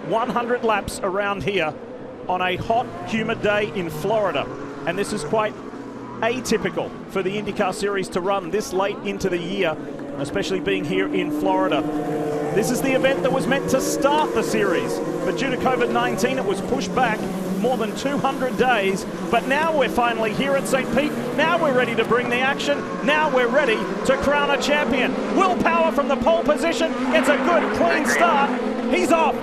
100 laps around here on a hot, humid day in Florida. And this is quite atypical for the IndyCar Series to run this late into the year, especially being here in Florida. This is the event that was meant to start the series, but due to COVID-19 it was pushed back more than 200 days. But now we're finally here at St. Pete. Now we're ready to bring the action. Now we're ready to crown a champion. Will Power from the pole position gets a good clean start. He's off.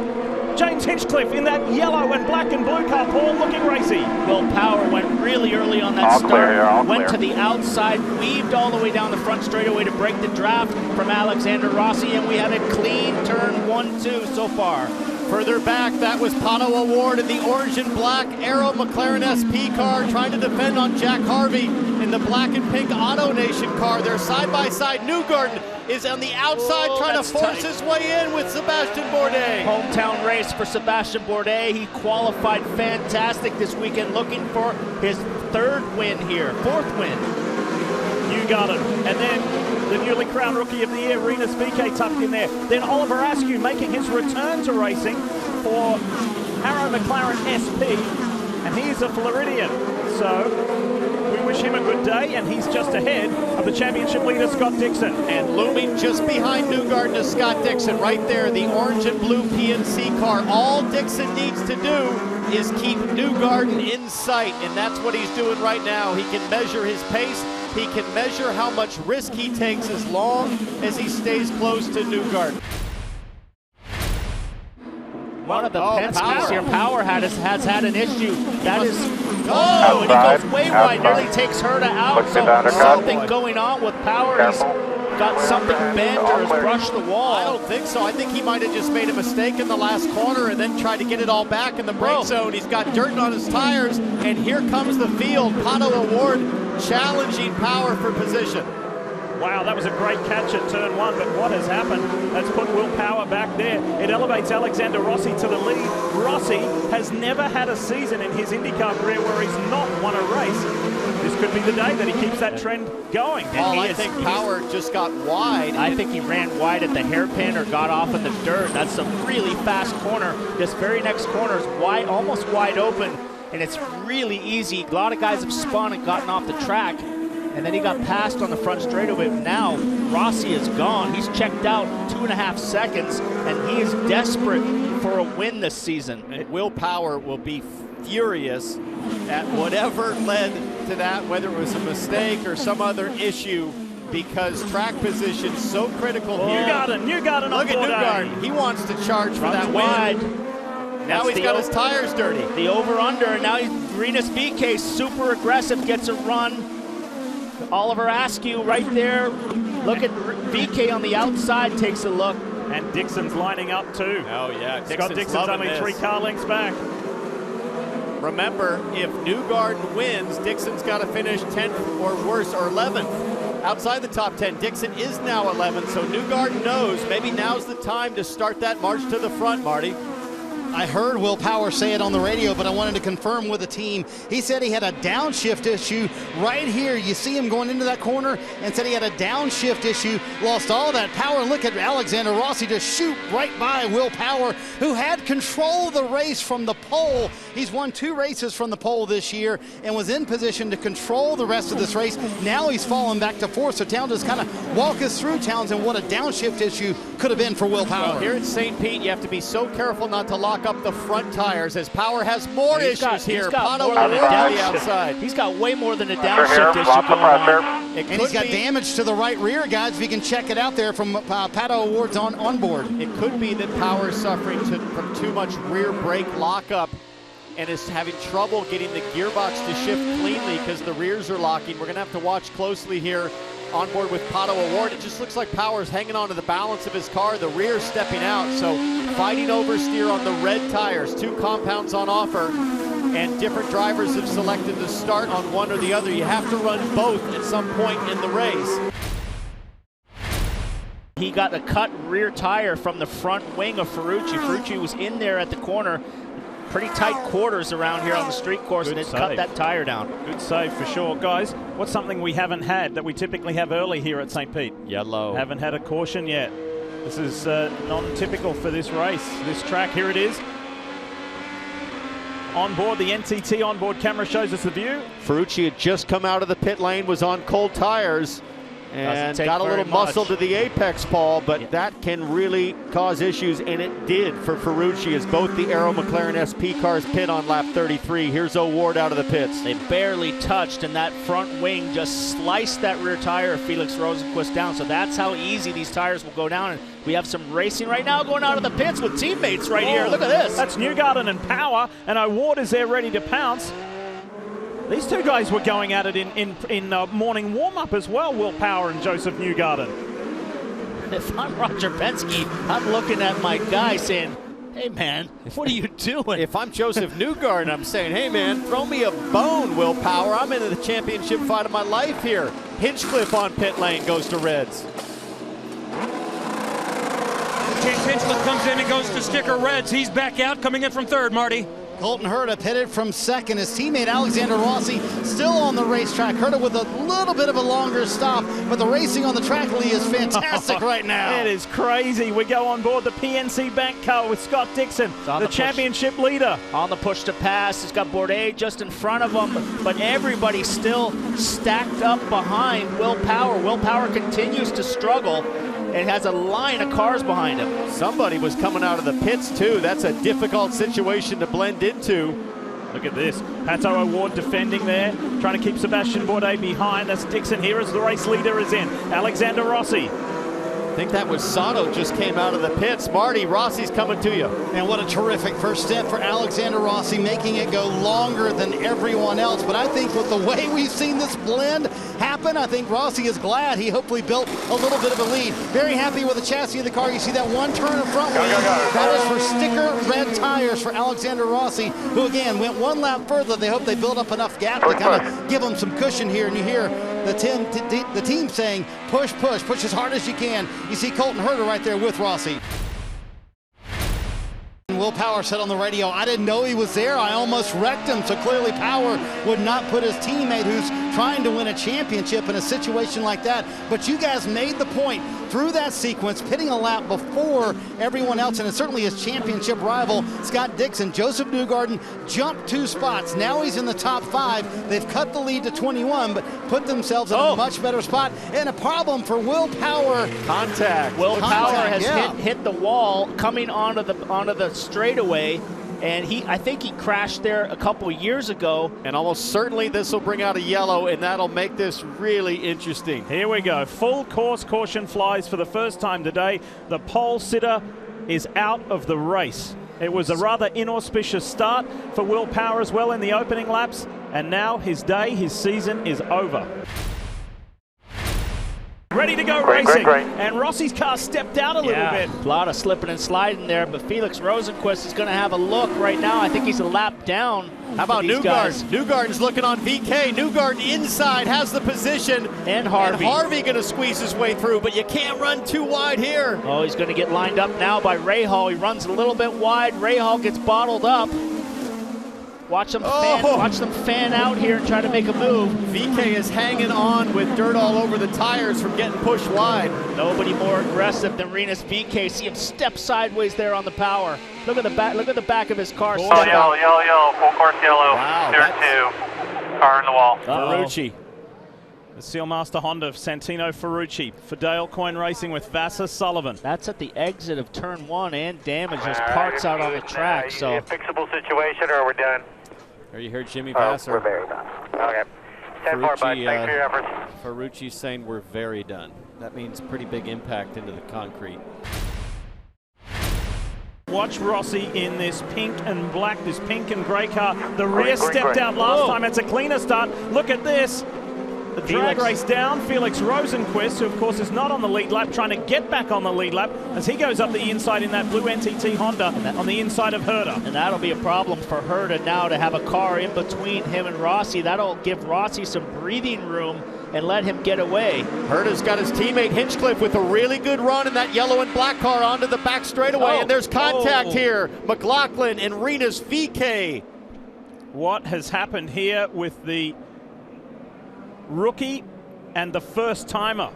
James Hinchcliffe in that yellow and black and blue car, Paul, looking racy. Will Power went really early on that start, went to the outside, weaved all the way down the front straightaway to break the draft from Alexander Rossi, and we had a clean turn 1-2 so far. Further back, that was Pato O'Ward in the orange and black Aero McLaren SP car, trying to defend on Jack Harvey in the black and pink Auto Nation car. They're side by side. Newgarden is on the outside trying to force his way in with Sebastian Bourdais. Hometown race for Sebastian Bourdais. He qualified fantastic this weekend, looking for his fourth win. Newgarden, and then the newly crowned Rookie of the Year, Rinus VeeKay, tucked in there. Then Oliver Askew making his return to racing for Aero McLaren SP, and he's a Floridian. So we wish him a good day, and he's just ahead of the championship leader, Scott Dixon. And looming just behind Newgarden is Scott Dixon, right there, the orange and blue PNC car. All Dixon needs to do is keep Newgarden in sight, and that's what he's doing right now. He can measure his pace. He can measure how much risk he takes as long as he stays close to Newgarden. One of the Penske's here, Power has had an issue. That is, and he goes way wide, nearly takes her to out. So something going on with Power. He's got something bent or has brushed the wall. I don't think so. I think he might have just made a mistake in the last corner and then tried to get it all back in the brake zone. He's got dirt on his tires, and here comes the field. Pato O'Ward challenging Power for position. Wow, that was a great catch at turn one, but what has happened has put Will Power back there. It elevates Alexander Rossi to the lead. Rossi has never had a season in his IndyCar career where he's not won a race. This could be the day that he keeps that trend going. And I think Power just got wide. I think he ran wide at the hairpin or got off in the dirt. That's a really fast corner. This very next corner is wide, almost wide open, and it's really easy. A lot of guys have spun and gotten off the track, and then he got passed on the front straightaway. Now Rossi is gone. He's checked out 2.5 seconds, and he is desperate for a win this season. And Will Power will be furious at whatever led to that, whether it was a mistake or some other issue, because track position is so critical here. Newgarden Look at Newgarden. He wants to charge for that wide. Now he's got his tires dirty. The over-under, and now Rinus VeeKay, super aggressive, gets a run. Oliver Askew right there. Look at VeeKay on the outside, takes a look. And Dixon's lining up too. Oh yeah, Scott Dixon's only 3 car lengths back. Remember, if Newgarden wins, Dixon's got to finish 10th or worse, or 11th. Outside the top 10, Dixon is now 11th, so Newgarden knows maybe now's the time to start that march to the front, Marty. I heard Will Power say it on the radio, but I wanted to confirm with the team. He said he had a downshift issue right here. You see him going into that corner, and said he had a downshift issue, lost all that power. Look at Alexander Rossi just shoot right by Will Power, who had control of the race from the pole. He's won 2 races from the pole this year and was in position to control the rest of this race. Now he's fallen back to 4th, so Townsend, kind of walk us through, Townsend, what a downshift issue could have been for Will Power. Well, here at St. Pete, you have to be so careful not to lock up the front tires, as Power has more issues here. Pato O'Ward on the outside. He's got way more than a downshift issue going on. And he's got damage to the right rear, guys, if you can check it out there from Pato O'Ward's on board. It could be that Power is suffering from too much rear brake lockup and is having trouble getting the gearbox to shift cleanly because the rears are locking. We're going to have to watch closely here on board with Pato O'Ward. It just looks like Power's hanging on to the balance of his car. The rear stepping out, so fighting oversteer on the red tires. 2 compounds on offer, and different drivers have selected to start on one or the other. You have to run both at some point in the race. He got a cut rear tire from the front wing of Ferrucci. Ferrucci was in there at the corner. Pretty tight quarters around here on the street course, and it cut that tire down. Good save for sure. Guys, what's something we haven't had that we typically have early here at St. Pete? Yellow. Haven't had a caution yet. This is non-typical for this race, this track. Here it is. On board, the NTT onboard camera shows us the view. Ferrucci had just come out of the pit lane, was on cold tires, and got a little muscle to the apex, Paul, but that can really cause issues, and it did for Ferrucci as both the Aero McLaren SP cars pit on lap 33. Here's O'Ward out of the pits. They barely touched, and that front wing just sliced that rear tire of Felix Rosenqvist down, so that's how easy these tires will go down. And we have some racing right now going out of the pits with teammates right here. Look at this. That's Newgarden and Power, and O'Ward is there ready to pounce. These two guys were going at it in morning warm-up as well, Will Power and Joseph Newgarden. If I'm Roger Penske, I'm looking at my guy saying, hey man, what are you doing? If I'm Joseph Newgarden, I'm saying, hey man, throw me a bone, Will Power. I'm into the championship fight of my life here. Hinchcliffe on pit lane goes to Reds. James Hinchcliffe comes in and goes to sticker Reds. He's back out, coming in from third, Marty. Colton Herta pitted from second. His teammate Alexander Rossi still on the racetrack. Herta with a little bit of a longer stop, but the racing on the track, Lee, is fantastic right now. It is crazy. We go on board the PNC Bank car with Scott Dixon, the championship leader. On the push to pass, he's got Bourdais just in front of him, but everybody's still stacked up behind Will Power. Will Power continues to struggle and has a line of cars behind him. Somebody was coming out of the pits too. That's a difficult situation to blend into. Look at this. Pato O'Ward defending there, trying to keep Sebastian Bourdais behind. That's Dixon here as the race leader is in. Alexander Rossi. I think that was Sato just came out of the pits. Marty, Rossi's coming to you. And what a terrific first step for Alexander Rossi, making it go longer than everyone else. But I think with the way we've seen this blend happen, I think Rossi is glad he hopefully built a little bit of a lead. Very happy with the chassis of the car. You see that one turn in front wing. That is for sticker red tires for Alexander Rossi, who again went one lap further. They hope they build up enough gap to kind of give him some cushion here. And you hear the team saying, push, push, push as hard as you can. You see Colton Herta right there with Rossi. Will Power said on the radio, I didn't know he was there. I almost wrecked him. So clearly Power would not put his teammate who's trying to win a championship in a situation like that. But you guys made the point through that sequence, pitting a lap before everyone else, and it's certainly his championship rival, Scott Dixon. Joseph Newgarden jumped 2 spots. Now he's in the top 5. They've cut the lead to 21, but put themselves in a much better spot. And a problem for Will Power. Contact. Will Power has hit the wall coming onto the straightaway, and I think he crashed there a couple years ago. And almost certainly this will bring out a yellow, and that'll make this really interesting. Here we go. Full course caution flies for the first time today. The pole sitter is out of the race. It was a rather inauspicious start for Will Power as well in the opening laps, and now his day, his season is over. Ready to go racing. And Rossi's car stepped out a little bit. A lot of slipping and sliding there, but Felix Rosenqvist is going to have a look right now. I think he's a lap down. How about Newgarden? Newgarden's looking on VK. Newgarden inside has the position. And Harvey. And Harvey going to squeeze his way through, but you can't run too wide here. Oh, he's going to get lined up now by Rahal. He runs a little bit wide. Rahal gets bottled up. Watch them fan out here and try to make a move. VK is hanging on with dirt all over the tires from getting pushed wide. Nobody more aggressive than Rinus VK. See him step sideways there on the Power. Look at the back. Look at the back of his car. Yellow, full course yellow. Wow, There 2. Car in the wall. Ferrucci. The Sealmaster Honda of Santino Ferrucci for Dale Coyne Racing with Vassar Sullivan. That's at the exit of turn 1 and damages parts out on the track. So a fixable situation, or we're done. There you heard Jimmy Vassar. We're very done. Okay. 10-4, bud. Thanks for your efforts. Ferrucci saying we're very done. That means pretty big impact into the concrete. Watch Rossi in this pink and black, this pink and grey car. The rear stepped out last time. It's a cleaner start. Look at this. The drag race down. Felix Rosenqvist, who of course is not on the lead lap, trying to get back on the lead lap as he goes up the inside in that blue NTT Honda on the inside of Herta. And that'll be a problem for Herta now to have a car in between him and Rossi. That'll give Rossi some breathing room and let him get away. Herta's got his teammate Hinchcliffe with a really good run in that yellow and black car onto the back straightaway, and there's contact here. McLaughlin and Rinus VK. What has happened here with the rookie and the first timer?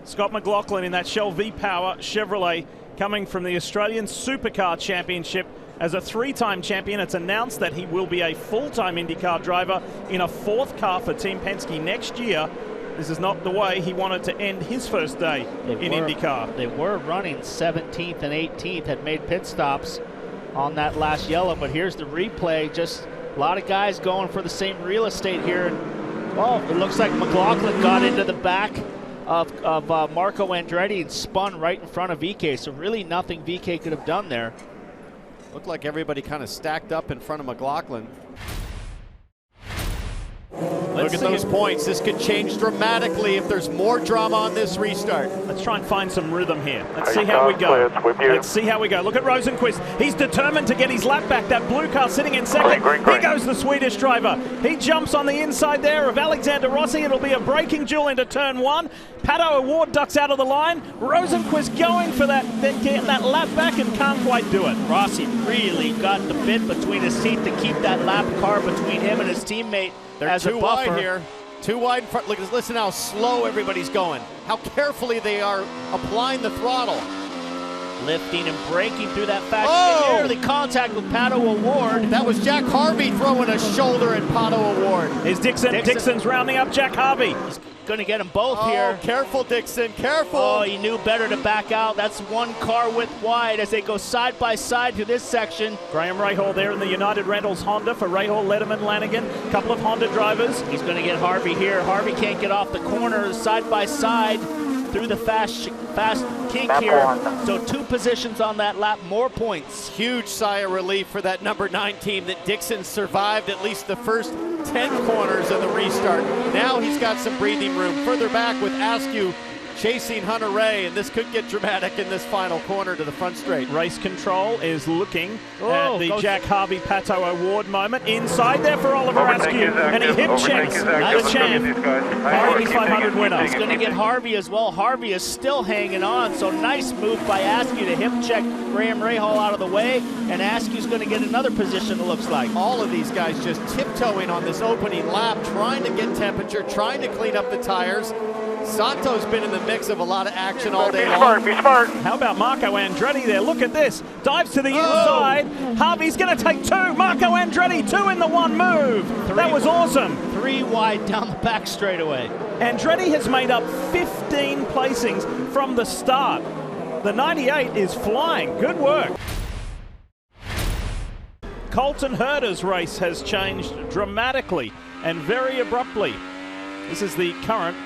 Scott McLaughlin in that Shell V-Power Chevrolet, coming from the Australian Supercar Championship as a 3-time champion. It's announced that he will be a full-time IndyCar driver in a 4th car for Team Penske next year. This is not the way he wanted to end his first day in IndyCar. They were running 17th and 18th, had made pit stops on that last yellow, but here's the replay. Just a lot of guys going for the same real estate here. And, well, it looks like McLaughlin got into the back of Marco Andretti and spun right in front of VK, so really nothing VK could have done there. Looked like everybody kind of stacked up in front of McLaughlin. Look at those points. This could change dramatically if there's more drama on this restart. Let's try and find some rhythm here. Let's see how we go. Let's see how we go. Look at Rosenqvist. He's determined to get his lap back. That blue car sitting in second. Here goes the Swedish driver. He jumps on the inside there of Alexander Rossi. It'll be a braking duel into turn 1. Pato Award ducks out of the line. Rosenqvist going for that lap back and can't quite do it. Rossi really got the bit between his teeth to keep that lap car between him and his teammate. They're as too a buffer. wide here. Too wide in front. Look, listen how slow everybody's going. How carefully they are applying the throttle. Lifting and braking through that fast nearly contact with Pato Award. That was Jack Harvey throwing a shoulder at Pato Award. Is Dixon's rounding up Jack Harvey. He's going to get them both here. Careful, Dixon, careful. Oh, he knew better to back out. That's one car width wide as they go side by side through this section. Graham Rahal there in the United Rentals Honda for Rahal, Letterman, Lanigan. A couple of Honda drivers. He's going to get Harvey here. Harvey can't get off the corner side by side through the fast kink here. So 2 positions on that lap, more points. Huge sigh of relief for that number 9 team that Dixon survived at least the first 10 corners of the restart. Now he's got some breathing room. Further back with Askew chasing Hunter Ray, and this could get dramatic in this final corner to the front straight. Race control is looking at the Jack Harvey Pato Award moment. Inside there for Oliver Askew, and he hip checks the champ. Harvey 500 winner. He's going to get Harvey as well. Harvey is still hanging on, so nice move by Askew to hip check Graham Rahal out of the way, and Askew's going to get another position, it looks like. All of these guys just tiptoeing on this opening lap, trying to get temperature, trying to clean up the tires. Sato's been in the mix of a lot of action all day long. Be smart. How about Marco Andretti there? Look at this. Dives to the inside. Harvey's going to take 2. Marco Andretti, 2 in the 1 move. That was awesome. 3 wide down the back straightaway. Andretti has made up 15 placings from the start. The 98 is flying. Good work. Colton Herta's race has changed dramatically and very abruptly. This is the current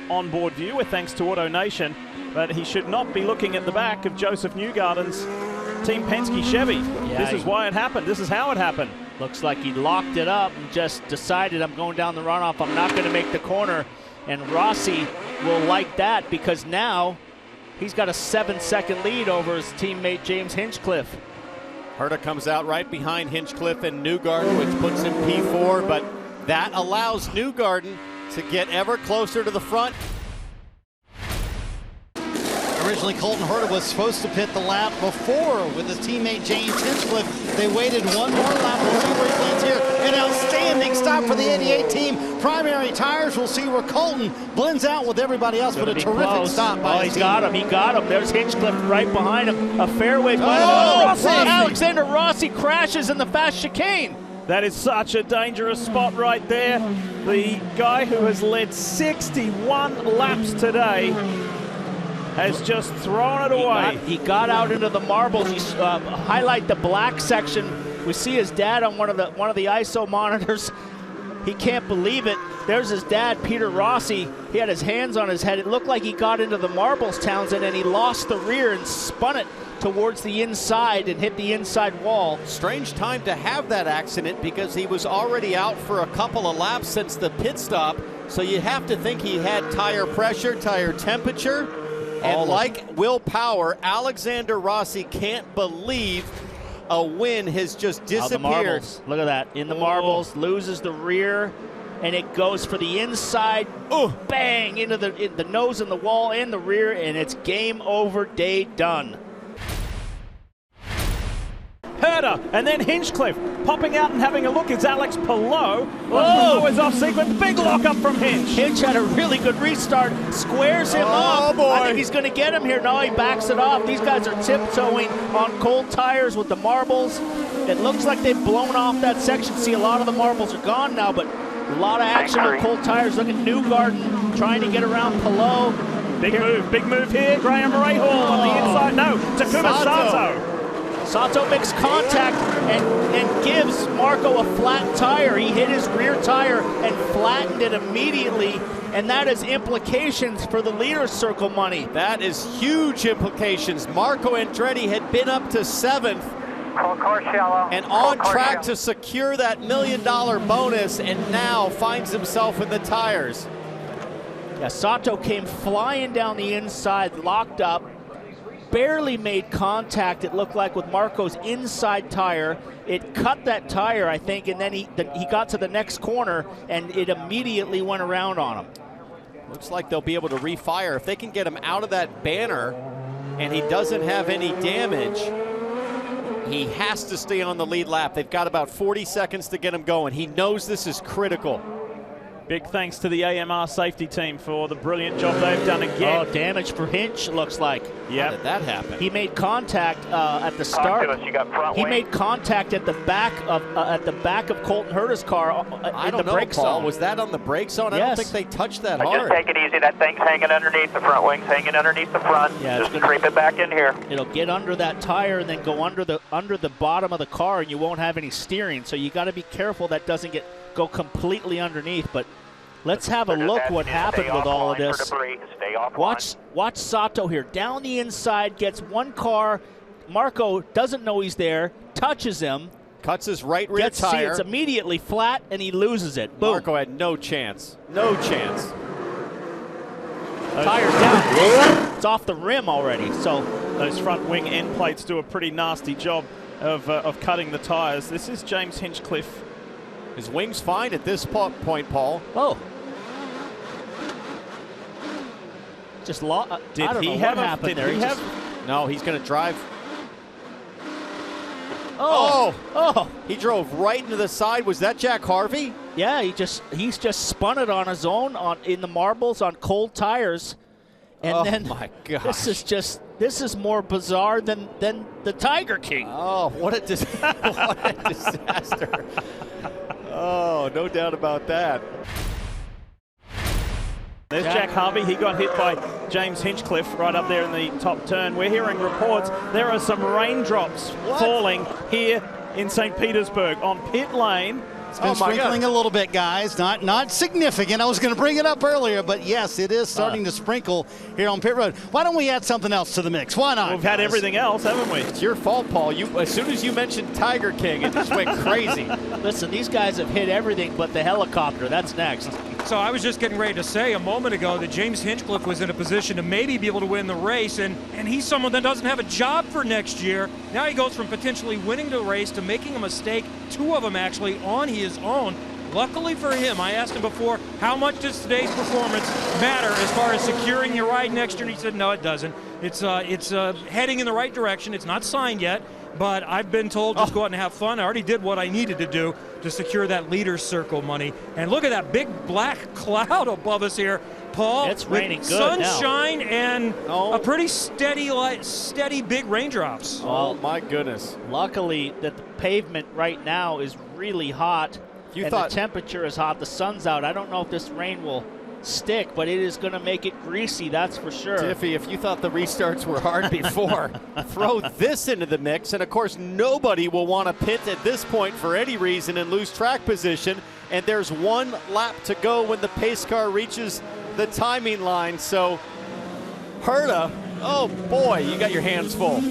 onboard view with thanks to AutoNation, but he should not be looking at the back of Joseph Newgarden's Team Penske Chevy. Yeah, this is why it happened. This is how it happened. Looks like he locked it up and just decided, I'm going down the runoff. I'm not going to make the corner. And Rossi will like that because now he's got a 7-second lead over his teammate James Hinchcliffe. Herta comes out right behind Hinchcliffe and Newgarden, which puts him P4, but that allows Newgarden to get ever closer to the front. Originally, Colton Herta was supposed to pit the lap before with his teammate James Hinchcliffe. They waited 1 more lap. We'll see where he lands here. An outstanding stop for the 88 team. Primary tires. We'll see where Colton blends out with everybody else, but a terrific stop by his team. He got him. There's Hinchcliffe right behind him. A fairway. Rossi! Alexander Rossi crashes in the fast chicane. That is such a dangerous spot right there. The guy who has led 61 laps today has just thrown it away. He got out into the marbles. You highlight the black section. We see his dad on one of the ISO monitors. He can't believe it. There's his dad, Peter Rossi. He had his hands on his head. It looked like he got into the marbles, Townsend, and he lost the rear and spun it towards the inside and hit the inside wall. Strange time to have that accident because he was already out for a couple of laps since the pit stop. So you have to think he had tire pressure, tire temperature. And like Will Power, Alexander Rossi can't believe a win has just disappeared. Look at that. In the marbles, loses the rear, and it goes for the inside. Bang! Into the nose and the wall and the rear, and it's game over, day done. Herder, and then Hinchcliffe. Popping out and having a look is Alex Palou. Palou is off sequence. Big lock-up from Hinch. Hinch had a really good restart. Squares him up. Boy. I think he's going to get him here. No, he backs it off. These guys are tiptoeing on cold tires with the marbles. It looks like they've blown off that section. See, a lot of the marbles are gone now, but a lot of action on cold tires. Look at Newgarden trying to get around Palou. Big move here. Graham Rahal on the inside. No, Takuma Sato. Sato makes contact and gives Marco a flat tire. He hit his rear tire and flattened it immediately, and that has implications for the leader's circle money. That is huge implications. Marco Andretti had been up to 7th and on track to secure that $1 million bonus, and now finds himself in the tires. Yeah, Sato came flying down the inside, locked up, barely made contact, it looked like, with Marco's inside tire. It cut that tire, I think, and then he got to the next corner, and it immediately went around on him. Looks like they'll be able to refire. If they can get him out of that banner and he doesn't have any damage, he has to stay on the lead lap. They've got about 40 seconds to get him going. He knows this is critical. Big thanks to the AMR safety team for the brilliant job they've done again. Oh, damage for Hinch, looks like. How did that happen? He made contact at the start. He made contact at the back of Colton Herta's car in the brake zone. Was that on the brake zone? Yes. I don't think they touched that hard. Just take it easy. That thing's hanging underneath the front wings, hanging underneath the front. Yeah, just creep it back in here. It'll get under that tire and then go under the bottom of the car, and you won't have any steering. So you got to be careful that doesn't go completely underneath. But let's have a look what happened with all of this. Watch Sato here. Down the inside, gets one car. Marco doesn't know he's there, touches him. Cuts his right rear tire. It's immediately flat, and he loses it. Boom. Marco had no chance. No chance. Tire's down. It's off the rim already. So those front wing end plates do a pretty nasty job of cutting the tires. This is James Hinchcliffe. His wing's fine at this point, Paul. Oh. Just I don't know what happened there. No, he's going to drive. Oh! He drove right into the side. Was that Jack Harvey? Yeah, he's just spun it on his own in the marbles on cold tires. And then my gosh. This is more bizarre than the Tiger King. Oh, what a disaster. Oh, no doubt about that. There's Jack Harvey. He got hit by James Hinchcliffe right up there in the top turn. We're hearing reports there are some raindrops falling here in St. Petersburg on pit lane. It's been sprinkling a little bit, guys. Not significant. I was going to bring it up earlier, but yes, it is starting to sprinkle here on pit road. Why don't we add something else to the mix? Why not? We've had everything else, haven't we? It's your fault, Paul. As soon as you mentioned Tiger King, it just went crazy. Listen, these guys have hit everything but the helicopter. That's next. So I was just getting ready to say a moment ago that James Hinchcliffe was in a position to maybe be able to win the race, and he's someone that doesn't have a job for next year. Now he goes from potentially winning the race to making a mistake, 2 of them actually, on his own. Luckily for him, I asked him before, how much does today's performance matter as far as securing your ride next year? And he said, no, it doesn't. It's heading in the right direction. It's not signed yet, but I've been told just go out and have fun. I already did what I needed to do to secure that leader's circle money. And look at that big black cloud above us here, Paul. It's raining good sunshine now. And a pretty steady big raindrops. Oh, my goodness. Luckily that the pavement right now is really hot. The temperature is hot. The sun's out. I don't know if this rain will stick, but it is going to make it greasy, that's for sure. Tiffy, if you thought the restarts were hard before, throw this into the mix, and of course nobody will want to pit at this point for any reason and lose track position, and there's 1 lap to go when the pace car reaches the timing line. So Herta, oh boy, you got your hands full.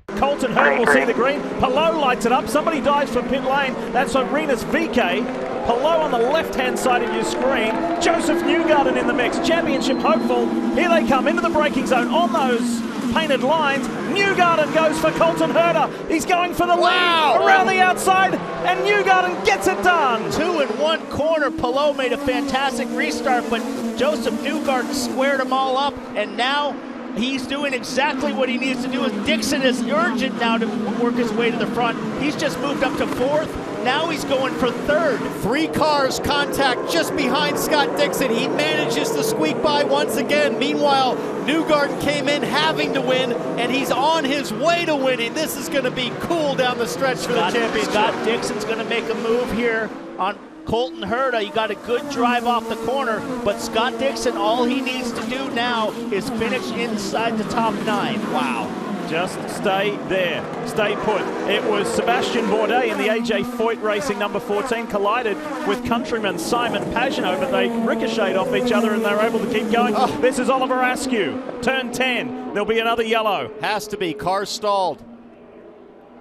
Colton Herta will see the green. Palou lights it up. Somebody dives for pit lane. That's Arenas VK. Palou on the left-hand side of your screen. Joseph Newgarden in the mix. Championship hopeful. Here they come into the braking zone on those painted lines. Newgarden goes for Colton Herta. He's going for the lead around the outside, and Newgarden gets it done. 2 in 1 corner. Palou made a fantastic restart, but Joseph Newgarden squared them all up, and now He's doing exactly what he needs to do. Dixon is urgent now to work his way to the front. He's just moved up to 4th. Now he's going for 3rd. 3 cars contact just behind Scott Dixon. He manages to squeak by once again. Meanwhile, Newgarden came in having to win, and he's on his way to winning. This is going to be cool down the stretch for the championship. Scott Dixon's going to make a move here on Colton Herta. He got a good drive off the corner, but Scott Dixon, all he needs to do now is finish inside the top 9. Wow. Just stay there, stay put. It was Sebastian Bourdais in the AJ Foyt Racing number 14 collided with countryman Simon Pagenaud, but they ricocheted off each other and they were able to keep going. This is Oliver Askew, turn 10. There'll be another yellow. Has to be. Car stalled.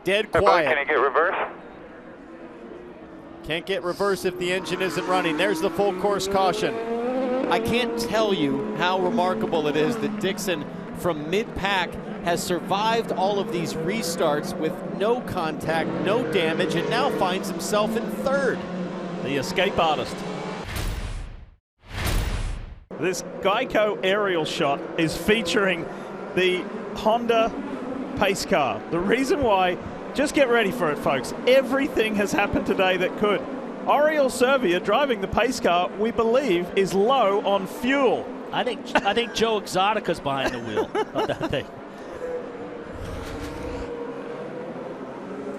Dead quiet. Can you get reverse? Can't get reverse if the engine isn't running. There's the full course caution. I can't tell you how remarkable it is that Dixon from mid-pack has survived all of these restarts with no contact, no damage, and now finds himself in 3rd. The escape artist. This Geico aerial shot is featuring the Honda pace car. The reason why, just get ready for it, folks. Everything has happened today that could. Oriol Servia driving the pace car, we believe, is low on fuel. I think Joe Exotica's behind the wheel of that thing.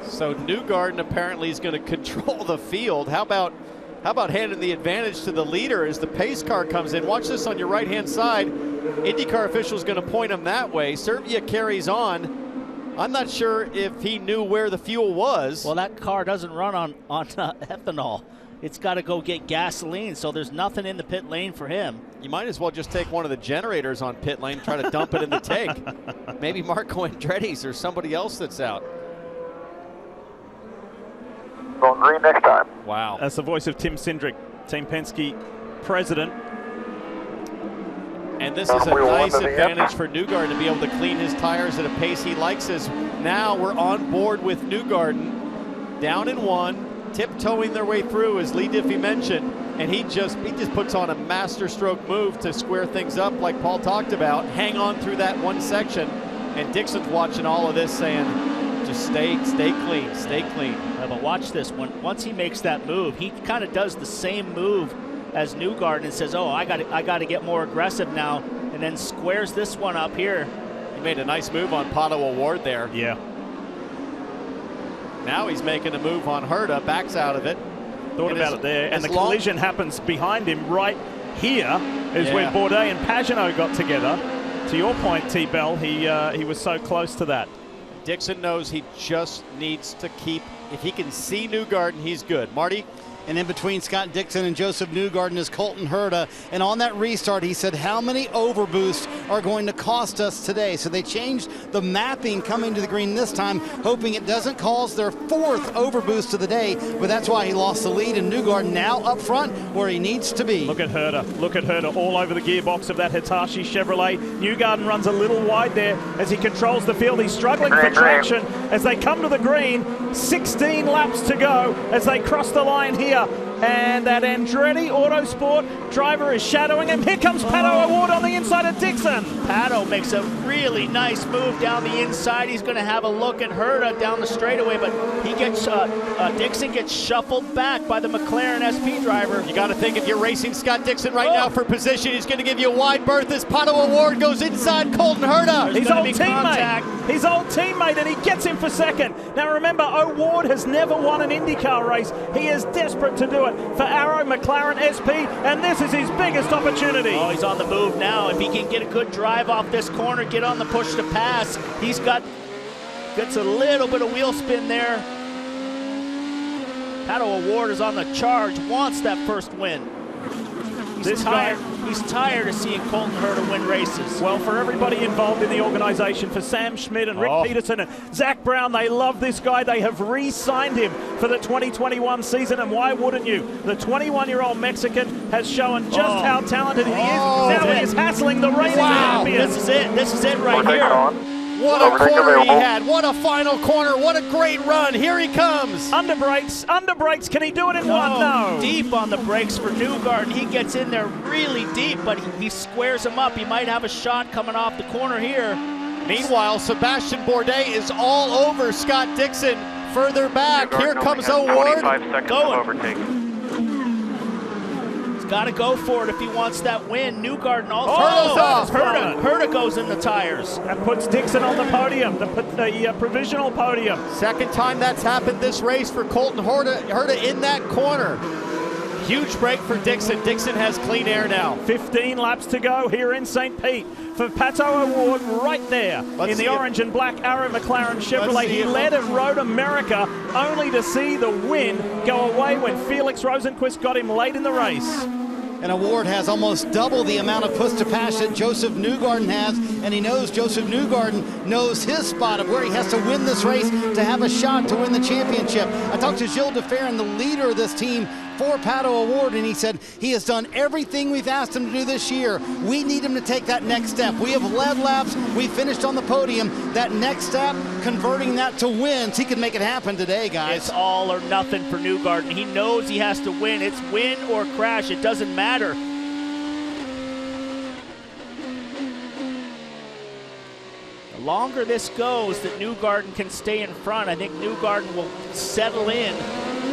So Newgarden apparently is going to control the field. How about handing the advantage to the leader as the pace car comes in? Watch this on your right-hand side. IndyCar official is going to point him that way. Servia carries on. I'm not sure if he knew where the fuel was. Well, that car doesn't run on ethanol. It's got to go get gasoline, so there's nothing in the pit lane for him. You might as well just take one of the generators on pit lane, try to dump it in the tank. Maybe Marco Andretti's or somebody else that's out. Going green next time. Wow. That's the voice of Tim Cindric, Team Penske president. And this is a nice advantage for Newgarden to be able to clean his tires at a pace he likes. As now we're on board with Newgarden, down in 1, tiptoeing their way through, as Lee Diffie mentioned, and he just puts on a master stroke move to square things up, like Paul talked about. Hang on through that one section, and Dixon's watching all of this, saying, just stay clean, stay clean. Yeah, but watch this. Once he makes that move, he kind of does the same move as Newgarden and says, "Oh, I got to get more aggressive now," and then squares this one up here. He made a nice move on Pato O'Ward there. Yeah. Now he's making a move on Herta, backs out of it. Thought about it there, and the collision happens behind him right here is where Bourdais and Pagenaud got together. To your point, T-Bell, he was so close to that. Dixon knows he just needs to keep, if he can see Newgarden, he's good. Marty? And in between Scott Dixon and Joseph Newgarden is Colton Herta. And on that restart, he said, how many overboosts are going to cost us today? So they changed the mapping coming to the green this time, hoping it doesn't cause their 4th overboost of the day. But that's why he lost the lead, and Newgarden now up front where he needs to be. Look at Herta. Look at Herta all over the gearbox of that Hitachi Chevrolet. Newgarden runs a little wide there as he controls the field. He's struggling for traction as they come to the green. 16 laps to go as they cross the line here. And that Andretti Autosport driver is shadowing him. Here comes Pato O'Ward on the inside of Dixon. Pato makes a really nice move down the inside. He's going to have a look at Herta down the straightaway, but he gets Dixon gets shuffled back by the McLaren SP driver. You got to think, if you're racing Scott Dixon right now for position, he's going to give you a wide berth as Pato O'Ward goes inside Colton Herta. His old teammate. His old teammate, and he gets him for second. Now remember, O'Ward has never won an IndyCar race. He is desperate to do it for Arrow McLaren SP, and this is his biggest opportunity. Oh, he's on the move now. If he can get a good drive off this corner, get on the push to pass, he's gets a little bit of wheel spin there. Pato O'Ward is on the charge, wants that first win. He's tired of seeing Colton Herta win races. Well, for everybody involved in the organization, for Sam Schmidt and Rick Peterson and Zach Brown, they love this guy. They have re-signed him for the 2021 season, and why wouldn't you? The 21-year-old Mexican has shown just how talented he is. Now he is hassling the racing champion. This is it right here. What a corner he had. What a final corner. What a great run. Here he comes. Under brakes. Can he do it in one? No. Deep on the brakes for Newgarden. He gets in there really deep, but he squares him up. He might have a shot coming off the corner here. Meanwhile, Sebastian Bourdais is all over Scott Dixon further back. Here comes O'Ward. 25 seconds of overtake. He's got to go for it if he wants that win. Newgarden also. Herta goes in the tires. That puts Dixon on the podium, the provisional podium. Second time that's happened this race for Colton Herta in that corner. Huge break for Dixon. Dixon has clean air now. 15 laps to go here in St. Pete for Pato O'Ward right there in the orange and black Arrow McLaren Chevrolet. He led at Road America only to see the win go away when Felix Rosenquist got him late in the race. And O'Ward has almost double the amount of push-to-pass that Joseph Newgarden has, and he knows Joseph Newgarden knows his spot of where he has to win this race to have a shot to win the championship. I talked to Gilles Deferrin, the leader of this team for Pato O'Ward, and he said he has done everything we've asked him to do this year. We need him to take that next step. We have led laps. We finished on the podium. That next step, converting that to wins. He can make it happen today, guys. It's all or nothing for Newgarden. He knows he has to win. It's win or crash. It doesn't matter. The longer this goes, that Newgarden can stay in front. I think Newgarden will settle in,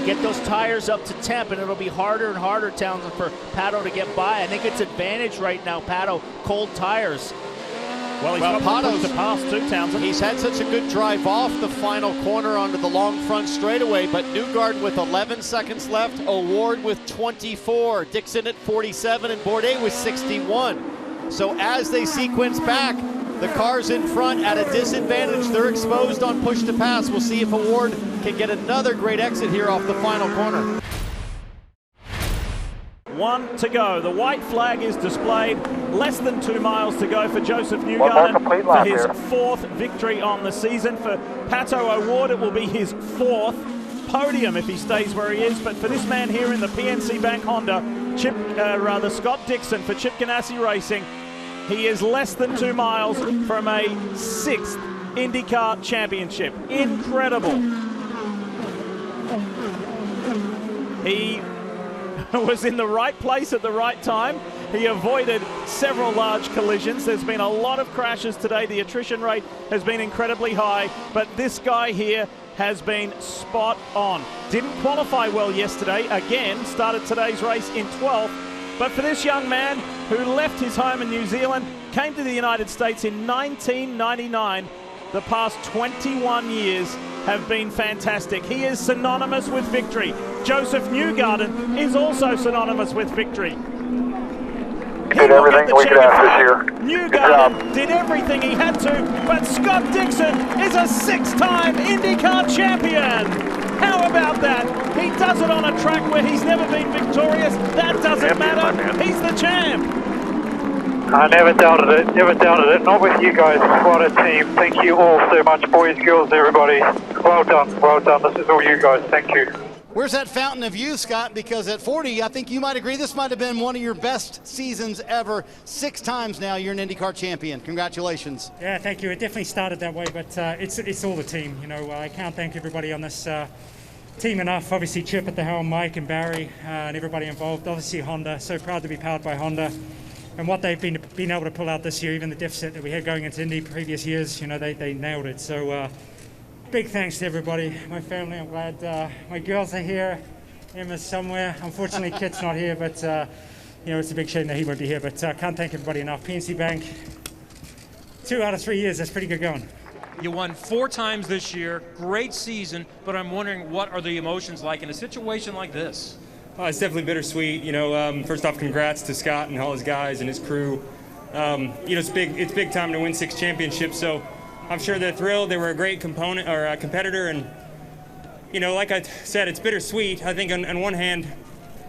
get those tires up to temp, and it'll be harder and harder, Townsend, for Pato to get by. I think it's advantage right now, Pato, cold tires. Well, he's got Pato's to pass too, Townsend. He's had such a good drive off the final corner onto the long front straightaway, but Newgarden with 11 seconds left, O'Ward with 24, Dixon at 47, and Bourdais with 61. So as they sequence back, the cars in front at a disadvantage. They're exposed on push to pass. We'll see if O'Ward can get another great exit here off the final corner. 1 to go. The white flag is displayed. Less than 2 miles to go for Joseph Newgarden for his 4th victory on the season. For Pato O'Ward, it will be his 4th podium if he stays where he is. But for this man here in the PNC Bank Honda, Scott Dixon for Chip Ganassi Racing, he is less than 2 miles from a 6th IndyCar championship. Incredible. He was in the right place at the right time. He avoided several large collisions. There's been a lot of crashes today. The attrition rate has been incredibly high, but this guy here has been spot on. Didn't qualify well yesterday. Again, started today's race in 12th. But for this young man who left his home in New Zealand, came to the United States in 1999, the past 21 years have been fantastic. He is synonymous with victory. Joseph Newgarden is also synonymous with victory. He did everything we could ask this year. Newgarden did everything he had to, but Scott Dixon is a 6-time IndyCar champion. How about that? He does it on a track where he's never been victorious. That doesn't matter. He's the champ. I never doubted it. Never doubted it. Not with you guys. What a team. Thank you all so much, boys, girls, everybody. Well done. Well done. This is all you guys. Thank you. Where's that fountain of youth, Scott? Because at 40, I think you might agree this might have been one of your best seasons ever. 6 times now you're an IndyCar champion. Congratulations. Yeah, thank you. It definitely started that way, but it's all the team. You know, I can't thank everybody on this team enough. Obviously, Chip at the helm, Mike and Barry, and everybody involved. Obviously, Honda. So proud to be powered by Honda. And what they've been able to pull out this year, even the deficit that we had going into Indy previous years, you know, they nailed it. So big thanks to everybody, my family. I'm glad my girls are here. Emma's somewhere. Unfortunately, Kit's not here, but you know, it's a big shame that he won't be here. But can't thank everybody enough. PNC Bank, 2 out of 3 years. That's pretty good going. You won 4 times this year. Great season, but I'm wondering, what are the emotions like in a situation like this? It's definitely bittersweet. You know, first off, congrats to Scott and all his guys and his crew. You know, it's big time to win 6 championships. So I'm sure they're thrilled. They were a great competitor, and you know, like I said, it's bittersweet. I think on one hand,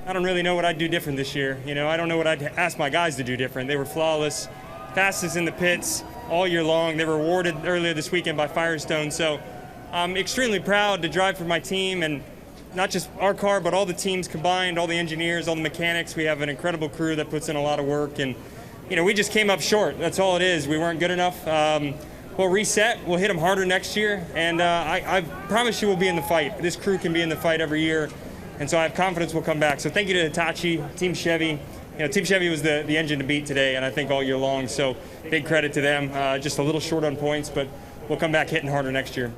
I don't really know what I'd do different this year. You know, I don't know what I'd ask my guys to do different. They were flawless, fastest in the pits all year long. They were rewarded earlier this weekend by Firestone. So I'm extremely proud to drive for my team, and not just our car, but all the teams combined, all the engineers, all the mechanics. We have an incredible crew that puts in a lot of work, and you know, we just came up short. That's all it is. We weren't good enough. we'll reset. We'll hit them harder next year, and I promise you we'll be in the fight. This crew can be in the fight every year, and so I have confidence we'll come back. So thank you to Hitachi, Team Chevy. Team Chevy was the engine to beat today, and I think all year long. So big credit to them. Just a little short on points, but we'll come back hitting harder next year.